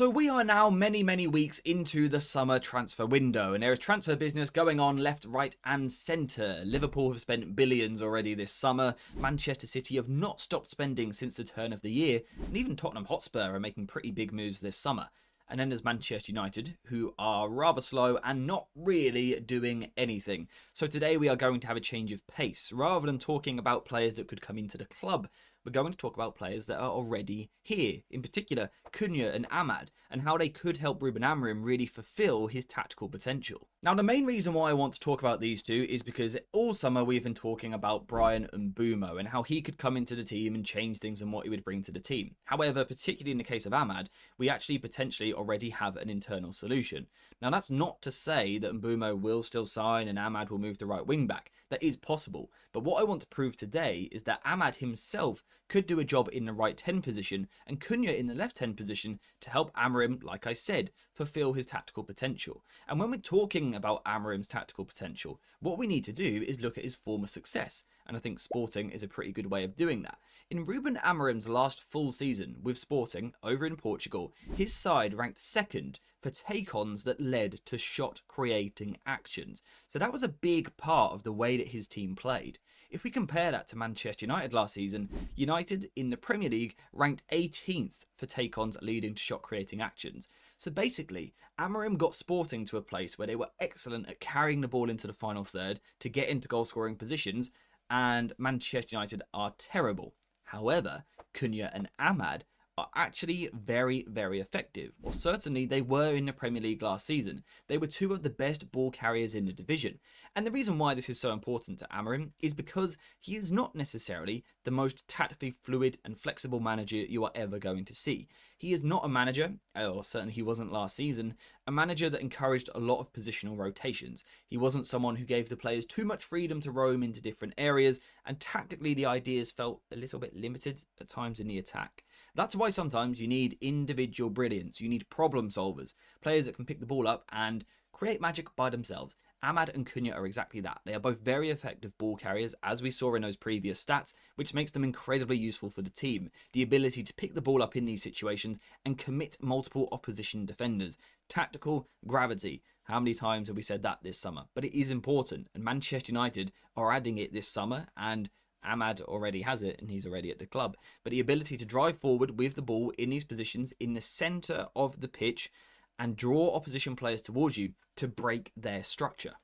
So we are now many weeks into the summer transfer window, and there is transfer business going on left, right and centre. Liverpool have spent billions already this summer, Manchester City have not stopped spending since the turn of the year, and even Tottenham Hotspur are making pretty big moves this summer. And then there's Manchester United, who are rather slow and not really doing anything. So today we are going to have a change of pace. Rather than talking about players that could come into the club, we're going to talk about players that are already here. In particular, Cunha and Amad, and how they could help Ruben Amorims really fulfill his tactical potential. Now, the main reason why I want to talk about these two is because all summer we've been talking about Bryan Mbeumo and how he could come into the team and change things and what he would bring to the team. However, particularly in the case of Amad, we actually potentially already have an internal solution. Now, that's not to say that Mbeumo will still sign and Amad will move to right wing back. That is possible. But what I want to prove today is that Amad himself could do a job in the right 10 position and Cunha in the left 10 position to help Amorim, like I said, fulfill his tactical potential. And when we're talking about Amorim's tactical potential, what we need to do is look at his former success. And I think Sporting is a pretty good way of doing that. In Ruben Amorim's last full season with Sporting over in Portugal, his side ranked second for take-ons that led to shot-creating actions. So that was a big part of the way that his team played. If we compare that to Manchester United last season, United in the Premier League ranked 18th for take-ons leading to shot-creating actions. So basically, Amorim got Sporting to a place where they were excellent at carrying the ball into the final third to get into goal-scoring positions, and Manchester United are terrible. However, Cunha and Amad are actually very effective, or certainly they were in the Premier League last season. They were two of the best ball carriers in the division. And the reason why this is so important to Amorim is because he is not necessarily the most tactically fluid and flexible manager you are ever going to see. He is not a manager, or certainly he wasn't last season, a manager that encouraged a lot of positional rotations. He wasn't someone who gave the players too much freedom to roam into different areas, and tactically the ideas felt a little bit limited at times in the attack. That's why sometimes you need individual brilliance, you need problem solvers, players that can pick the ball up and create magic by themselves. Amad and Cunha are exactly that. They are both very effective ball carriers, as we saw in those previous stats, which makes them incredibly useful for the team. The ability to pick the ball up in these situations and commit multiple opposition defenders. Tactical gravity. How many times have we said that this summer? But it is important, and Manchester United are adding it this summer, and Amad already has it, and he's already at the club. But the ability to drive forward with the ball in these positions in the centre of the pitch and draw opposition players towards you to break their structure.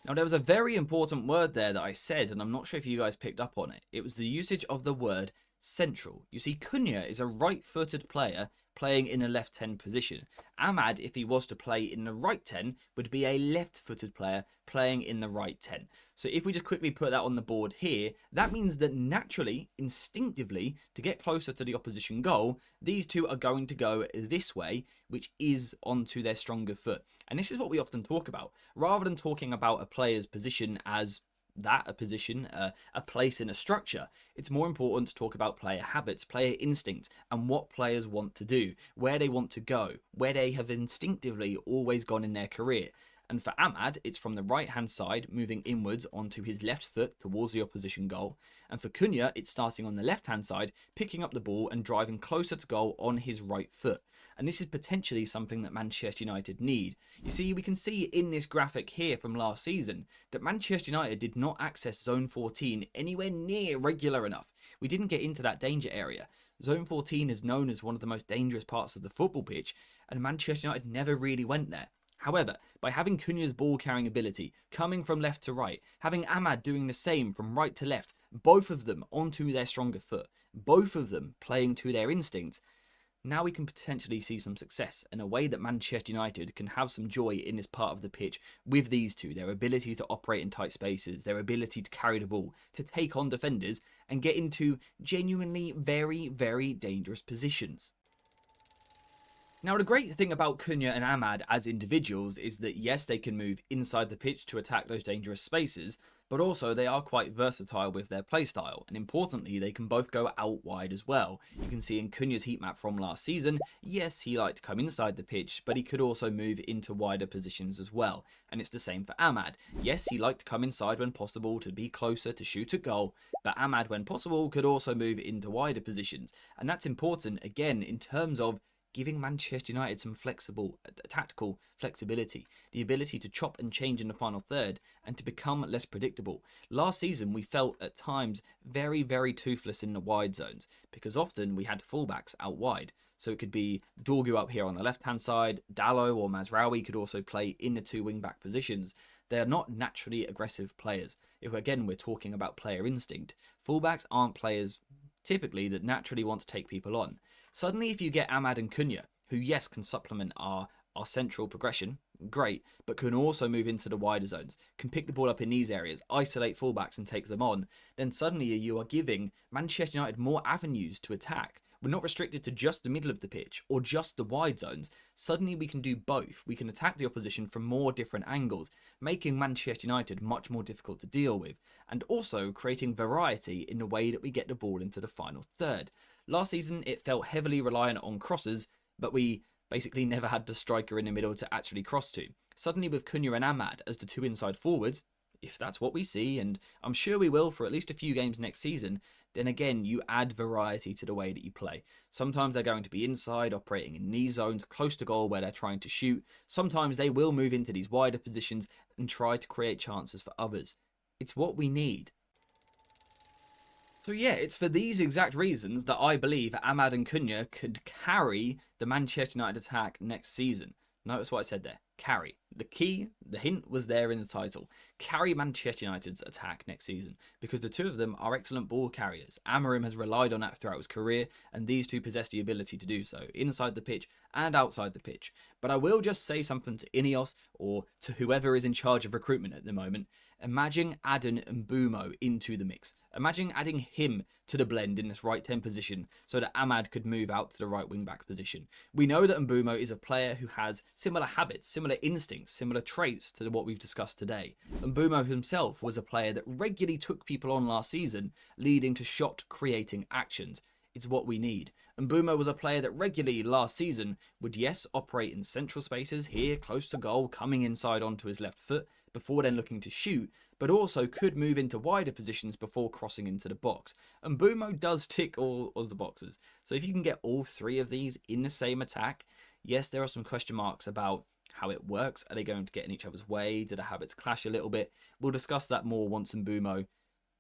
Now, there was a very important word there that I said, and I'm not sure if you guys picked up on it. It was the usage of the word central. You see, Cunha is a right-footed player playing in a left 10 position. Amad, if he was to play in the right 10, would be a left-footed player playing in the right 10. So if we just quickly put that on the board here, that means that naturally, instinctively, to get closer to the opposition goal, these two are going to go this way, which is onto their stronger foot. And this is what we often talk about. Rather than talking about a player's position as a position, a place in a structure, it's more important to talk about player habits, player instinct, and what players want to do, where they want to go, where they have instinctively always gone in their career. And for Amad, it's from the right-hand side, moving inwards onto his left foot towards the opposition goal. And for Cunha, it's starting on the left-hand side, picking up the ball and driving closer to goal on his right foot. And this is potentially something that Manchester United need. You see, we can see in this graphic here from last season that Manchester United did not access Zone 14 anywhere near regular enough. We didn't get into that danger area. Zone 14 is known as one of the most dangerous parts of the football pitch, and Manchester United never really went there. However, by having Cunha's ball carrying ability coming from left to right, having Amad doing the same from right to left, both of them onto their stronger foot, both of them playing to their instincts, now we can potentially see some success in a way that Manchester United can have some joy in this part of the pitch with these two, their ability to operate in tight spaces, their ability to carry the ball, to take on defenders and get into genuinely very dangerous positions. Now, the great thing about Cunha and Amad as individuals is that yes, they can move inside the pitch to attack those dangerous spaces, but also they are quite versatile with their playstyle, and importantly, they can both go out wide as well. You can see in Cunha's heat map from last season, yes, he liked to come inside the pitch, but he could also move into wider positions as well, and it's the same for Amad. Yes, he liked to come inside when possible to be closer to shoot a goal, but Amad, when possible, could also move into wider positions, and that's important, again, in terms of giving Manchester United some tactical flexibility, the ability to chop and change in the final third and to become less predictable. Last season, we felt at times very, very toothless in the wide zones because often we had fullbacks out wide. So it could be Dorgu up here on the left-hand side, Dallo or Mazraoui could also play in the two wing-back positions. They are not naturally aggressive players. If, again, we're talking about player instinct, fullbacks aren't players typically that naturally want to take people on. Suddenly, if you get Amad and Cunha, who, yes, can supplement our central progression, great, but can also move into the wider zones, can pick the ball up in these areas, isolate fullbacks and take them on, then suddenly you are giving Manchester United more avenues to attack. We're not restricted to just the middle of the pitch or just the wide zones. Suddenly we can do both. We can attack the opposition from more different angles, making Manchester United much more difficult to deal with, and also creating variety in the way that we get the ball into the final third. Last season, it felt heavily reliant on crosses, but we basically never had the striker in the middle to actually cross to. Suddenly with Cunha and Amad as the two inside forwards, if that's what we see, and I'm sure we will for at least a few games next season, then again, you add variety to the way that you play. Sometimes they're going to be inside, operating in these zones, close to goal where they're trying to shoot. Sometimes they will move into these wider positions and try to create chances for others. It's what we need. So yeah, it's for these exact reasons that I believe Amad and Cunha could carry the Manchester United attack next season. Notice what I said there. Carry. The hint was there in the title. Carry Manchester United's attack next season because the two of them are excellent ball carriers. Amorim has relied on that throughout his career and these two possess the ability to do so, inside the pitch and outside the pitch. But I will just say something to Ineos or to whoever is in charge of recruitment at the moment. Imagine adding Mbeumo into the mix. Imagine adding him to the blend in this right 10 position so that Amad could move out to the right wing back position. We know that Mbeumo is a player who has similar habits, similar instincts, similar traits to what we've discussed today. Mbeumo himself was a player that regularly took people on last season, leading to shot creating actions. It's what we need. Mbeumo was a player that regularly last season would, yes, operate in central spaces here, close to goal, coming inside onto his left foot, before then looking to shoot, but also could move into wider positions before crossing into the box. And Mbeumo does tick all of the boxes. So if you can get all three of these in the same attack, yes, there are some question marks about how it works. Are they going to get in each other's way? Do the habits clash a little bit? We'll discuss that more once Mbeumo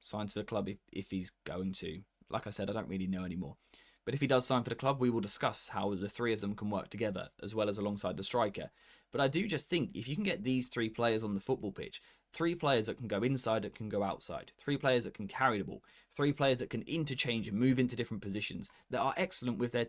signs for the club if he's going to. Like I said, I don't really know anymore. But if he does sign for the club, we will discuss how the three of them can work together, as well as alongside the striker. But I do just think, if you can get these three players on the football pitch, three players that can go inside, that can go outside, three players that can carry the ball, three players that can interchange and move into different positions, that are excellent with their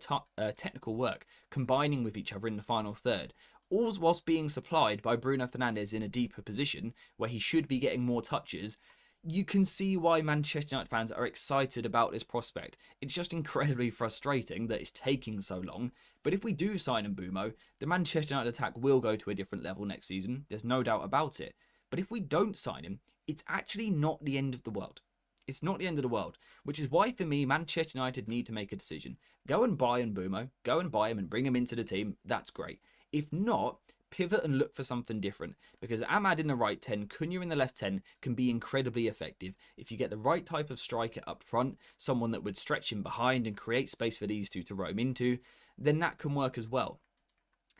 technical work, combining with each other in the final third, all whilst being supplied by Bruno Fernandes in a deeper position, where he should be getting more touches, you can see why Manchester United fans are excited about this prospect. It's just incredibly frustrating that it's taking so long. But if we do sign Mbeumo, the Manchester United attack will go to a different level next season. There's no doubt about it. But if we don't sign him, it's actually not the end of the world. It's not the end of the world, which is why for me, Manchester United need to make a decision. Go and buy Mbeumo, go and buy him and bring him into the team. That's great. If not, pivot and look for something different, because Amad in the right 10, Cunha in the left 10 can be incredibly effective. If you get the right type of striker up front, someone that would stretch him behind and create space for these two to roam into, then that can work as well.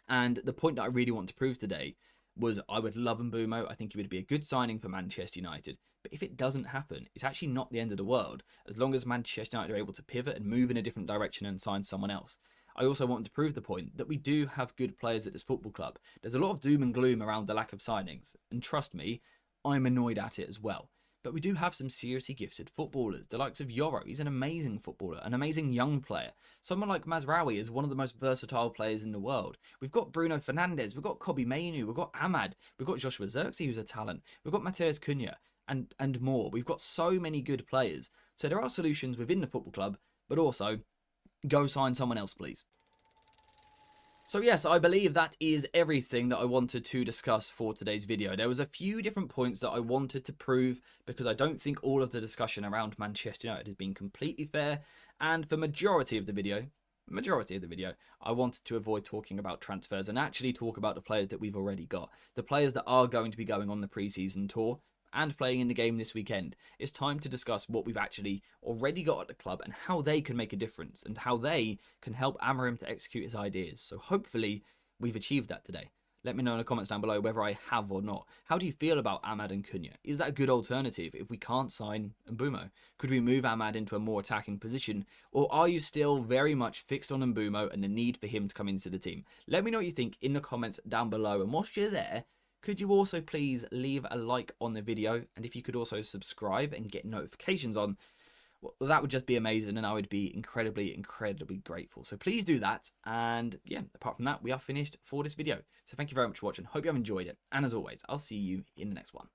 And the point that I really want to prove today was I would love Mbeumo. I think he would be a good signing for Manchester United. But if it doesn't happen, it's actually not the end of the world, as long as Manchester United are able to pivot and move in a different direction and sign someone else. I also want to prove the point that we do have good players at this football club. There's a lot of doom and gloom around the lack of signings, and trust me, I'm annoyed at it as well. But we do have some seriously gifted footballers. The likes of Yoro, he's an amazing footballer, an amazing young player. Someone like Mazraoui is one of the most versatile players in the world. We've got Bruno Fernandes, we've got Kobbie Mainoo, we've got Amad, we've got Joshua Zirkzee, who's a talent, we've got Matheus Cunha, and more. We've got so many good players. So there are solutions within the football club, but also, go sign someone else, please. So yes, I believe that is everything that I wanted to discuss for today's video. There was a few different points that I wanted to prove because I don't think all of the discussion around Manchester United has been completely fair. And for majority of the video, I wanted to avoid talking about transfers and actually talk about the players that we've already got. The players that are going to be going on the pre-season tour. and playing in the game this weekend. It's time to discuss what we've actually already got at the club and how they can make a difference and how they can help Amorim to execute his ideas. So hopefully we've achieved that today. Let me know in the comments down below whether I have or not. How do you feel about Amad and Cunha? Is that a good alternative if we can't sign Mbeumo? Could we move Amad into a more attacking position? Or are you still very much fixed on Mbeumo and the need for him to come into the team? Let me know what you think in the comments down below. And whilst you're there, could you also please leave a like on the video? And if you could also subscribe and get notifications on, well, that would just be amazing, and I would be incredibly, incredibly grateful. So please do that. And yeah, apart from that, we are finished for this video. So thank you very much for watching. Hope you have enjoyed it. And as always, I'll see you in the next one.